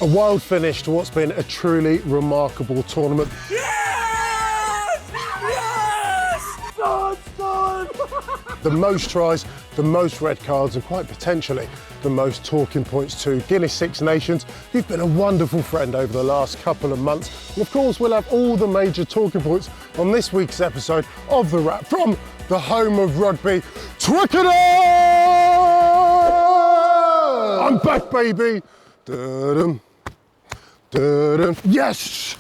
A wild finish to what's been a truly remarkable tournament. Yes! Yes! Done! The most tries, the most red cards, and quite potentially the most talking points too. Guinness Six Nations, you've been a wonderful friend over the last couple of months. And of course, we'll have all the major talking points on this week's episode of The Wrap from the home of rugby, Twickenham! I'm back, baby! Da-dum, da-dum. Yes!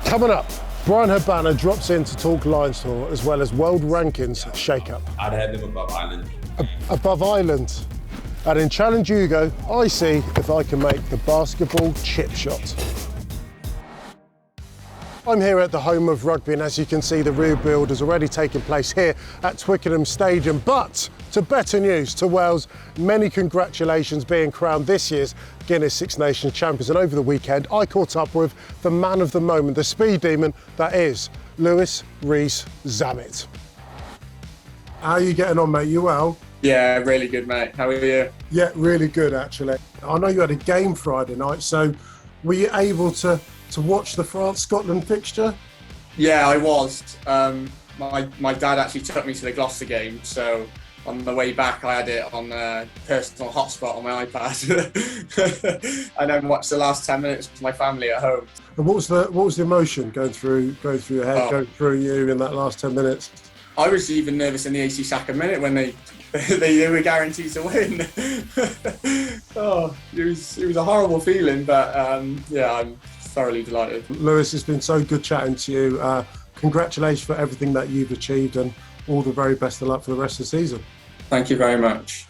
Coming up, Bryan Habana drops in to talk Lions Tour as well as world rankings shake-up. I'd have them above Ireland. Above Ireland. And in Challenge Ugo, I see if I can make the basketball chip shot. I'm here at the home of rugby, and as you can see, the rebuild has already taken place here at Twickenham Stadium. But to better news, to Wales, many congratulations being crowned this year's Guinness Six Nations champions. And over the weekend, I caught up with the man of the moment, the speed demon that is Louis Rees-Zammit. How are you getting on, mate? You well? Yeah, really good, mate. How are you? Yeah, really good, actually. I know you had a game Friday night, so were you able to watch the France-Scotland fixture? Yeah, I was. My dad actually took me to the Gloucester game, so on the way back I had it on a personal hotspot on my iPad, and then watched the last 10 minutes with my family at home. And what was the emotion going through your head, going through you in that last 10 minutes? I was even nervous in the 80 second minute when they were guaranteed to win. It was a horrible feeling, but yeah, I'm thoroughly delighted. Louis, it's been so good chatting to you. Congratulations for everything that you've achieved, and all the very best of luck for the rest of the season. Thank you very much.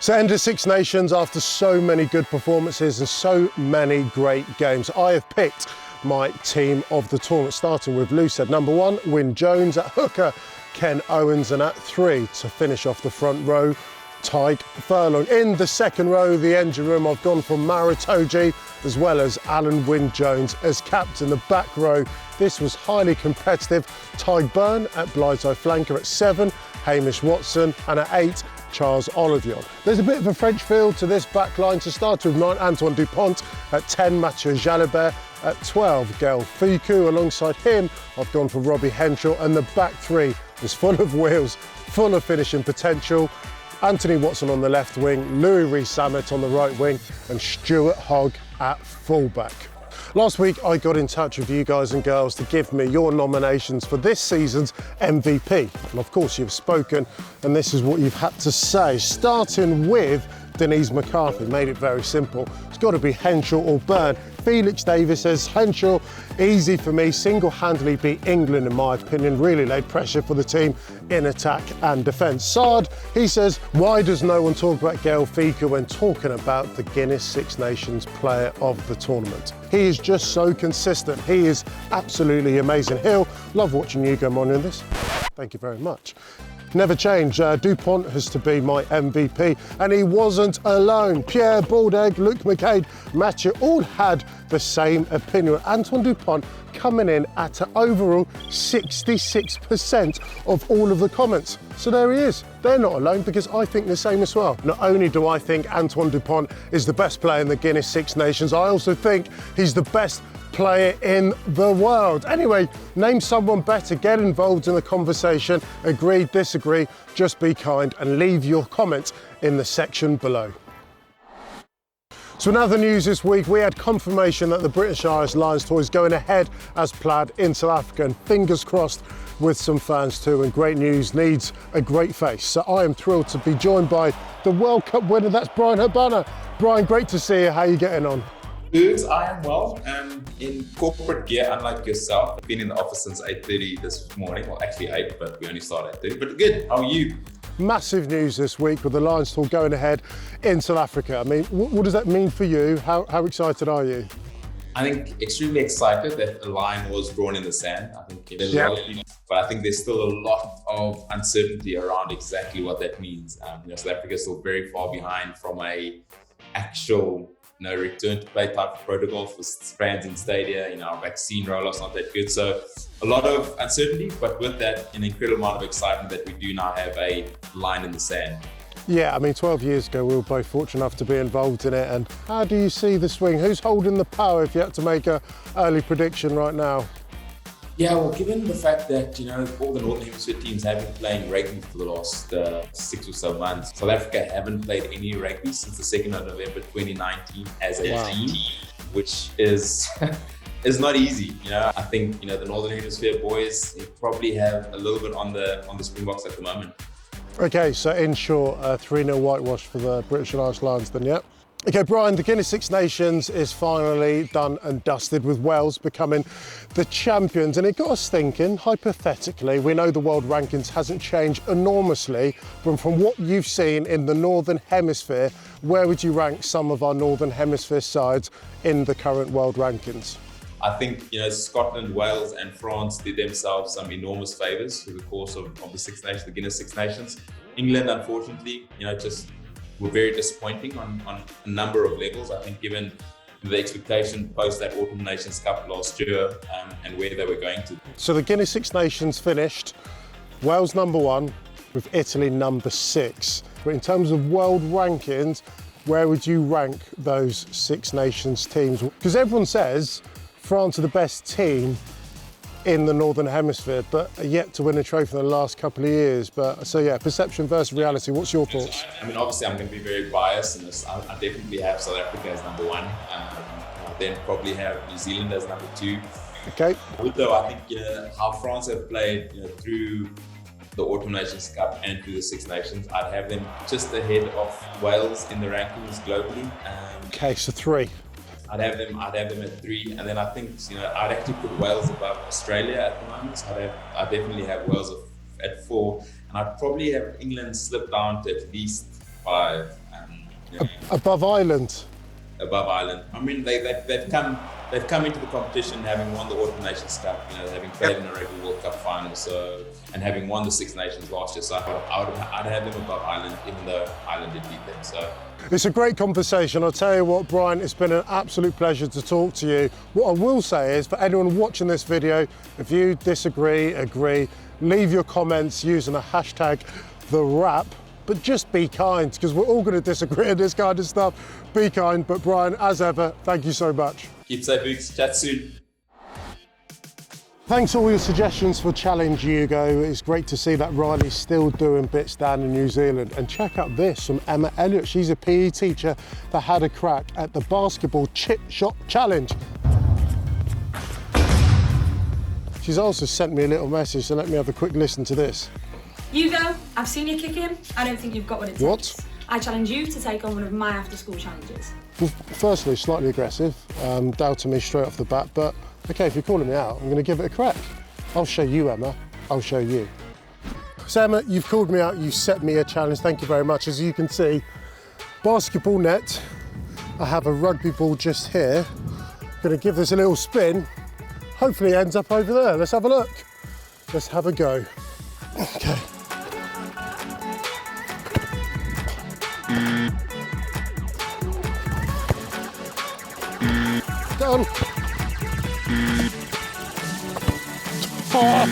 So end of Six Nations after so many good performances and so many great games. I have picked my team of the tournament, starting with loose at number 1, Wyn Jones, at hooker, Ken Owens, and at 3 to finish off the front row, Tyke Furlong. In the second row, the engine room, I've gone for Maritoji as well as Alan Wyn Jones as captain. The back row, this was highly competitive. Ty Byrne at Blighty flanker at 7, Hamish Watson, and at 8, Charles Olivier. There's a bit of a French feel to this back line. To start with 9, Antoine Dupont, at 10, Mathieu Jalibert, at 12, Gael Fickou. Alongside him, I've gone for Robbie Henshaw, and the back 3 is full of wheels, full of finishing potential. Anthony Watson on the left wing, Louis Rees-Zammit on the right wing, and Stuart Hogg at fullback. Last week, I got in touch with you guys and girls to give me your nominations for this season's MVP. And of course, you've spoken, and this is what you've had to say. Starting with Denise McCarthy, made it very simple. It's got to be Henshaw or Byrne. Felix Davis says, Henshaw, easy for me, single-handedly beat England in my opinion, really laid pressure for the team in attack and defence. Sard, he says, why does no one talk about Gael Fickou when talking about the Guinness Six Nations player of the tournament? He is just so consistent. He is absolutely amazing. Hill, love watching Ugo Monye in this. Thank you very much. Never change. Dupont has to be my MVP, and he wasn't alone. Pierre Baldegg, Luke McCabe, Mathieu all had the same opinion. Antoine Dupont coming in at an overall 66% of all of the comments. So there he is. They're not alone, because I think the same as well. Not only do I think Antoine Dupont is the best player in the Guinness Six Nations, I also think he's the best player in the world. Anyway, name someone better, get involved in the conversation, agree, disagree, just be kind and leave your comments in the section below. So in other news this week, we had confirmation that the British Irish Lions Tour is going ahead as planned in South Africa, and fingers crossed with some fans too, and great news needs a great face. So I am thrilled to be joined by the World Cup winner, that's Bryan Habana. Bryan, great to see you. How are you getting on? Good, I am well. In corporate gear, unlike yourself. I've been in the office since 8:30 this morning. Well, actually 8, but we only started at 8:30. But good, how are you? Massive news this week with the Lions Tour going ahead in South Africa. I mean, what does that mean for you? How excited are you? I think extremely excited that a line was drawn in the sand. I think there's a lot of people, but I think there's still a lot of uncertainty around exactly what that means. South Africa is still very far behind from a actual return to play type of protocol for fans in stadia. Our vaccine rollout's not that good. So a lot of uncertainty, but with that, an incredible amount of excitement that we do now have a line in the sand. Yeah, I mean, 12 years ago, we were both fortunate enough to be involved in it. And how do you see the swing? Who's holding the power if you had to make an early prediction right now? Yeah, well, given the fact that, you know, all the Northern Hemisphere teams have been playing rugby for the last 6 or so months, South Africa haven't played any rugby since the 2nd of November 2019 as a team, which is is not easy. You know, I think, you know, the Northern Hemisphere boys probably have a little bit on the Springboks at the moment. Okay, so in short, 3-0 whitewash for the British and Irish Lions then, yeah? Okay, Bryan, the Guinness Six Nations is finally done and dusted with Wales becoming the champions. And it got us thinking, hypothetically, we know the world rankings hasn't changed enormously, but from what you've seen in the Northern Hemisphere, where would you rank some of our Northern Hemisphere sides in the current world rankings? I think, you know, Scotland, Wales and France did themselves some enormous favours through the course of the Six Nations, the Guinness Six Nations. England, unfortunately, you know, just were very disappointing on a number of levels. I think given the expectation post that Autumn Nations Cup last year and where they were going to. So the Guinness Six Nations finished, Wales number 1 with Italy number 6. But in terms of world rankings, where would you rank those Six Nations teams? Because everyone says France are the best team in the Northern Hemisphere, but are yet to win a trophy in the last couple of years. But so yeah, perception versus reality. What's your thoughts? I mean, obviously, I'm going to be very biased in this. I definitely have South Africa as number 1. I then probably have New Zealand as number 2. Okay. Although I think, you know, how France have played, you know, through the Autumn Nations Cup and through the Six Nations, I'd have them just ahead of Wales in the rankings globally. Okay, so 3. I'd have them at 3, and then I think, you know, I'd actually put Wales above Australia at the moment. So I definitely have Wales at 4, and I'd probably have England slip down to at least 5. You know, above Ireland. Above Ireland. I mean, they've come into the competition having won the Autumn Nations Cup, you know, having played in a Rugby World Cup final, so, and having won the Six Nations last year. So I'd have them above Ireland, even though Ireland did beat them. So. It's a great conversation. I'll tell you what, Bryan, it's been an absolute pleasure to talk to you. What I will say is, for anyone watching this video, if you disagree, agree, leave your comments using the hashtag #TheWrap, but just be kind, because we're all going to disagree on this kind of stuff. Be kind, but Bryan, as ever, thank you so much. Keep safe, Ugs. Chat soon. Thanks for all your suggestions for Challenge Ugo. It's great to see that Riley's still doing bits down in New Zealand. And check out this from Emma Elliott. She's a PE teacher that had a crack at the basketball chip shot challenge. She's also sent me a little message, so let me have a quick listen to this. Ugo, I've seen you kicking. I don't think you've got what it takes. What? I challenge you to take on one of my after-school challenges. Well, firstly, slightly aggressive, doubting me straight off the bat, but okay, if you're calling me out, I'm going to give it a crack. I'll show you, Emma. I'll show you. So, Emma, you've called me out, you set me a challenge. Thank you very much. As you can see, basketball net. I have a rugby ball just here. Going to give this a little spin. Hopefully it ends up over there. Let's have a look. Let's have a go. Okay. Done. Oh.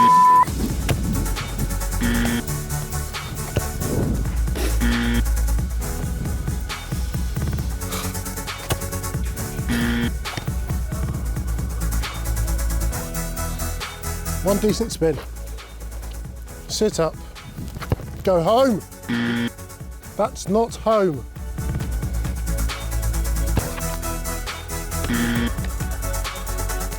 One decent spin. Sit up. Go home. That's not home.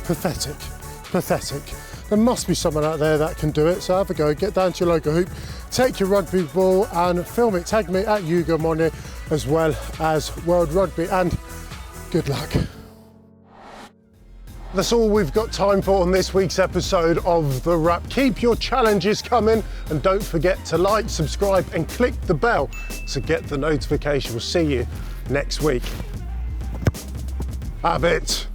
Pathetic, pathetic. There must be someone out there that can do it, so have a go, get down to your local hoop, take your rugby ball and film it. Tag me at Ugo Monye as well as World Rugby, and good luck. That's all we've got time for on this week's episode of The Wrap. Keep your challenges coming and don't forget to like, subscribe and click the bell to get the notification. We'll see you next week. Have it.